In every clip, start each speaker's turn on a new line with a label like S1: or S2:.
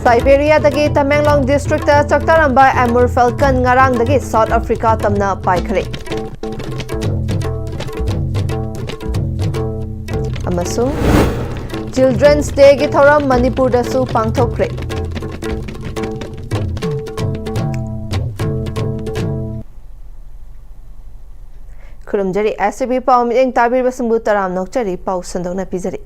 S1: Siberia-dagi Tamenglong District-ta chaktaramba Amur Falcon ngarang-dagi South Africa tamna paikhare. Amasung Children's Day gi thoram Manipur-dasu pangthokre. Kurumjari SCB pau miteng tabir basambu taram nokchari pau sandokna pijari.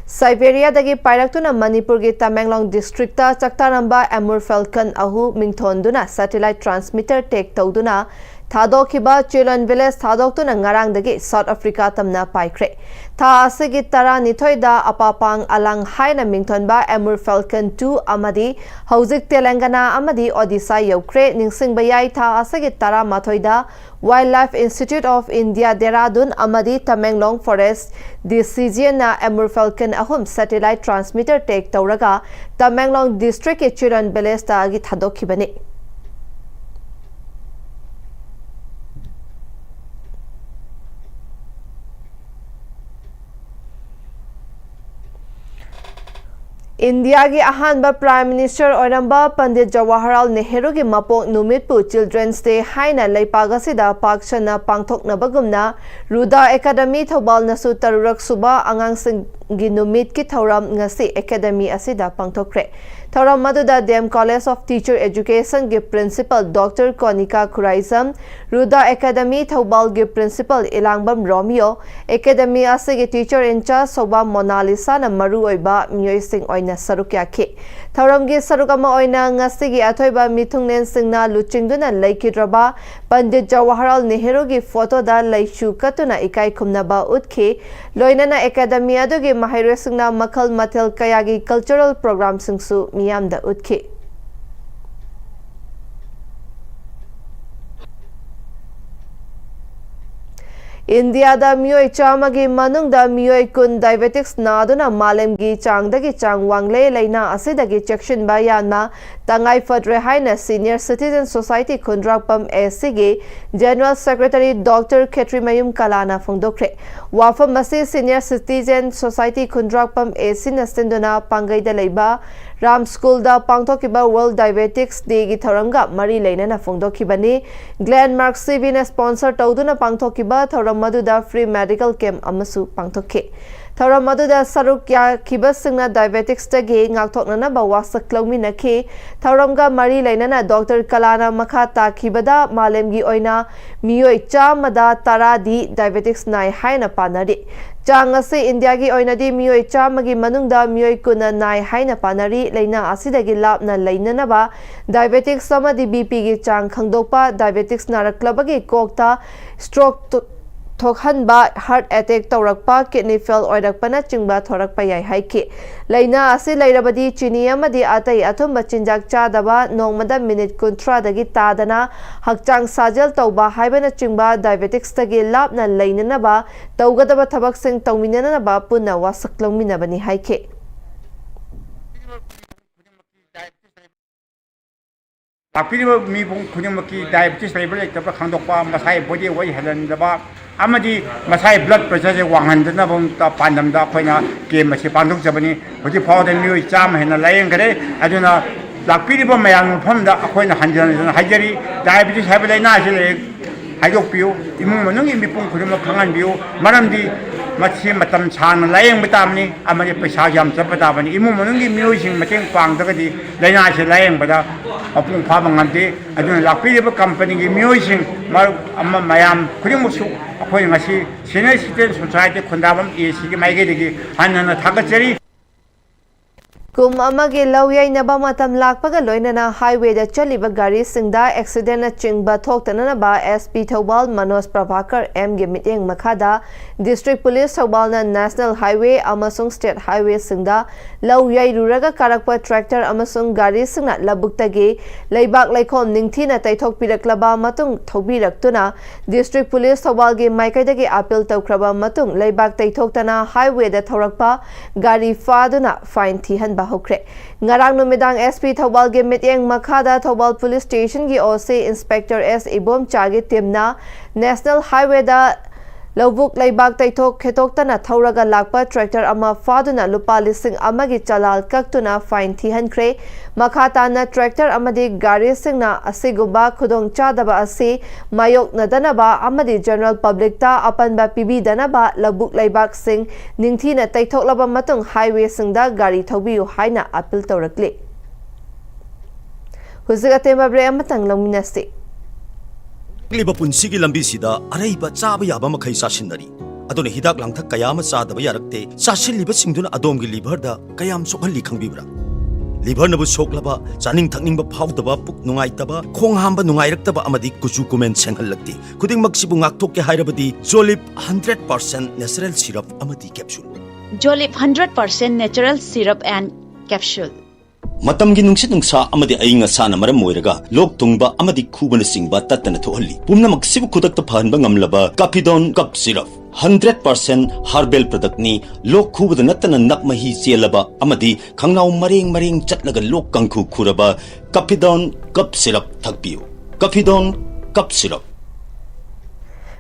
S1: Siberia-dagi pailaktuna Manipur-gi Tamenglong District-ta chaktaramba Amur Falcon ahu mingthonduna satellite transmitter take tawduna thadokhiba Children Village thadoktuna ngarang-dagi South Africa tamna paikhre. Tha asigi tara nithoida apapang alang haina mingthonba Amur Falcon 2 amadi hauzik Telangana amadi Odisha yaukhre ningsingba yai tha asigi tara mathoida Wildlife Institute of India Dehradun amadi Tamenglong Forest Decision na Amur Falcon ahum satellite transmitter take tawraga Tamenglong District ke Children Village ta agi thadokhibani. India ki ahanba Prime Minister oiramba Pandit Jawaharlal Nehru ki mapok numitpu Children's Day haina leipagasida pakchana pangthoknabagumna Ruda Academy Thobal nasu tarurak suba angangsing gi numit ki thoram ngasi academy asida pangthokre. Thoram maduda DM College of Teacher Education ki Principal Dr. Konika Khuraisam, Ruda Academy Thobal ki Principal Ilangbam Romeo, Academy asigi Teacher in charge Soba Mona Lisa na maru oiba miyoi sing oina saruk yakhi. Thoram gi saruk ama oina ngasigi athoiba mithungnen singna luchingduna leikidraba Pandit Jawaharlal Nehru ki photo da leichu katuna ikai khumnaba utkhi loinana academy adugi mahairwe singna makhal mathel kayagi cultural program singsu miyamda utkhi. India da miyoi chamagi manung da miyoi kun diabetics naduna malemgi changdagi chang wangle leina asidagi chection bayanna tangai fadre haina Senior Citizen Society Kundrakpam SCG General Secretary Dr. Ketrimayum Kalana Fongdokre. Wafam masi Senior Citizen Society Kundrakpam SC Nastenduna Pangaida Leiba Ram School da pangthokiba World Diabetics Day gi thoramga mari leinana fongdokhibani. Glenmark CV na sponsor tawduna pangthokiba thoram maduda free medical camp amasu pangthokhe. Thoram maduda saruk ya khiba singna diabetics tagi ngakthoknana ba wasak lawminakhi. Thoramga mari leinana Dr. Kalana makha takhibada malemgi oina miyoi chamada taradi diabetics nai haina panari. Changasi India ki oinadi miyoi chamagi manungda miyoi kuna nai haina panari leina asidagi lapna leinanaba diabetics samadi BP gi chang khangdokpa diabetics naraklabagi kokta stroke thokhanba heart attack tawrakpa kidney fail oirakpana chingba thorakpa yai haiki leina asi leirabadi chini amadi atai athumba chinjak chadaba nongmada minute 30 dagi tadana hakchang sajal tawba haibana chingba diabetics tagi lapna leinanaba tawgadaba thabak sing tawminanaba punna wasaklongminabani haiki.
S2: Apiriba mi bung khunimaki diabetes level ekta khangdokpa masai body weight halandaba amadi masai blood pressure je wanghandna bung ta pandamda khoina ke masi panduk jabani hoji phawda mi cham hena layeng gare aduna lakpiriba mayang phamda khoina hanjan hajari diabetes have laina jile hajok piu imung manung mi bung khunima khangan biu maramdi machi matam chang layeng bitamni amadi paisa jam chapadabani imung manung gi miosing mateng pangdagadi laina je layeng bada apung phabangamti aduna lakpiriba company gi miosing amma mayam khurimusu akhoi ngasi Senior Citizen Society khundabam EC gi maigedigi hanna thagachari.
S1: Kum amagi lawyai naba matam lakpaga loinana highway da chaliba gari singda accident na chingba thoktana ba SP Thobal Manos Prabhakar M gi miteng makhada District Police Thobal na National Highway amasung State Highway singda lawyai ruraga karakpa tractor amasung gari singna labuktagi leibak laikhom ningthina taithok piraklaba matung thobiraktuna District Police Thobal gi maikaidagi appeal tawkraba matung leibak taithoktana highway da thorakpa gari faduna fine thihanba hokre. Ngarang numidang SP Thobal gi mityeng makhada Thobal Police Station gi OC Inspector S Ibom Chagi timna National Highway da Lobuk Laibak Taitok Ketoktana Tauraga Lakpa Tractor Ama Faduna Lupa Lising Amagi Chalal Kaktuna Fine Tihan Kre Makatana Tractor Amadi Gari Singna Asiguba Kudong Chadaba Asi Mayok Nadanaba Amadi General Public Ta Apanba Pibi Danaba Lobuk Laibak Sing Ningtina Taitok Laba Matung Highway Singda Gari Tobiu Haina Apil Taurakli Huzigatemba Bre Amatang Laminasti
S3: Liba punsigi lambi sida araiba chaba yaba makhai sasinari adone hidak langthak kayama chadaba yarakte sasil liba singduna adom gi liver da kayam sokhalli khangbibra liver nabu soklaba chaning thakning ba phawdaba puk nungai taba khong hamba nungai raktaba amadi kuchu kumen senghallakti khuding maksibu ngakthok ke hairabadi Jolip 100% natural syrup amadi capsule
S4: Jolip 100% natural syrup and capsule
S3: Matamgi nungsit nungsa amadi ayinga sana maram moiraga lok tungba amadi khubana singba tatana thohalli pumna maksibu khudakta phanba ngamlaba Capidon cup syrup 100% herbal product ni lok khubada natana nakmahi chelaba amadi khangnau mareng chatlaga lok kangkhu khuraba Capidon cup syrup thakpiu Capidon cup syrup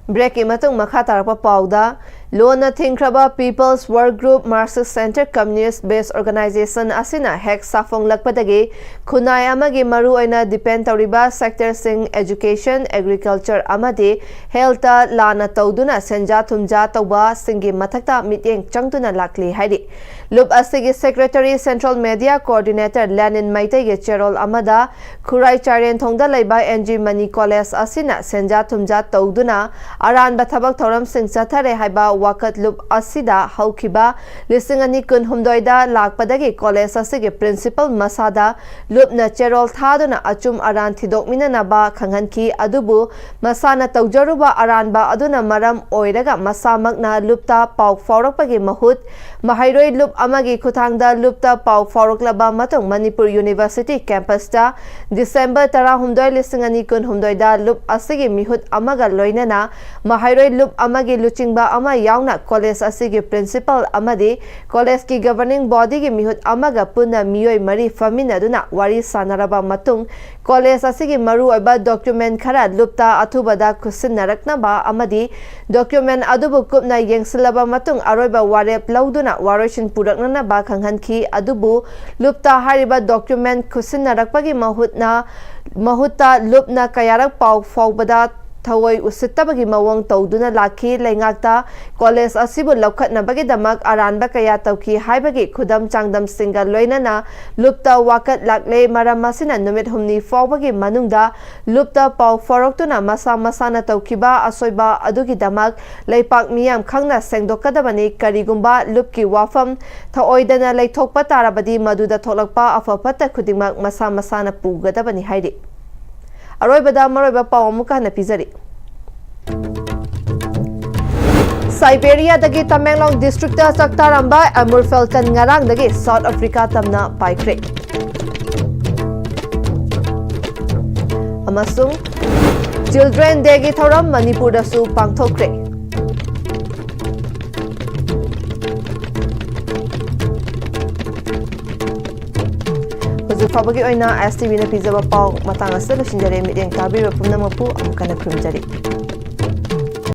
S1: Break imatung makhatarpa pauda Lona Thinkraba People's Work Group Marxist Center Communist Based Organization Asina Hek Safong Lakpadagi Kunai Amagi Maru Aina Depend Tauriba Sector Sing Education, Agriculture Amadi Health Lana Tauduna Senja Tumja Tauba Singi Matakta Mityeng Changtuna Lakli Haidi Lup Asigi Secretary Central Media Coordinator Lenin Maitege Cherol Amada Kurai Charian Thongda Laiba NG Mani College Asina Senja Tumja Tauduna Aran Bathabak Thoram Sing Sathare Haiba Wakat Lup Asida Haukiba Lisingani Kun Humdoida Lakpadagi College Asigi Principal Masada Lup na Cherol Thaduna Achum Aran Thidokmina Naba Khanganki Adubu Masana Taujaruba Aranba Aduna Maram Oiraga Masamakna Lupta Pau Forokpagi Mahut Mahairoi Lup Amagi Kuthangda Lupta Pau Foroklaba Matung Manipur University Campus Ta December Tara Humdoi Lisingani Kun Humdoida Lup Asigi Mihut Amaga Loinana Mahairoi Lup Amagi Luchingba Ama Yauna College Asigi Principal Amadi College ki Governing Body ki Mihut Amaga Puna Miyoi Mari Famina Duna Wari Sanaraba Matung College Asigi Maru Oba Document Khara Lupta Atubada Kusin Naraknaba Amadi Document Adubu Kupna Yengsilaba Matung Aroiba Warep Lauduna Waroshin Puraknana Ba Kanghanki Adubu Lupta Hariba Document Kusin Narakpagi Mahuta Lupna Kayarak Pau Faubada Thawai Usittabagi Mawang Tauduna Laki Laingakta College Asibu Laukhatnabagi Damak Aranba Kaya Tauki Haibagi Khudam Changdam Singa Loinana Lupta Wakat Lakle Maramasina Numit Humni Fawbagi Manungda Lupta Pau Foroktuna Masana Taukiba Asoiba Adugi Damak Laipak Miyam Khangna Sengdokadabani Karigumba Lupki Wafam Thaoidana Laithokpa Tarabadi Maduda Tholakpa Afapata Khudingmak Masana Pugadabani Haidi Aroibada Maroiba Pau Muka Napizari Siberia dagi Tamenglong District Saktaramba Amur Felton Ngarang dagi South Africa Tamna Paikre Amasung Children Day gi Thoram Manipur da su Pangthokre Fabagi oina STV na pizza ba pau matang asal sinjare mideng tabir pumna mapu amkana krumjari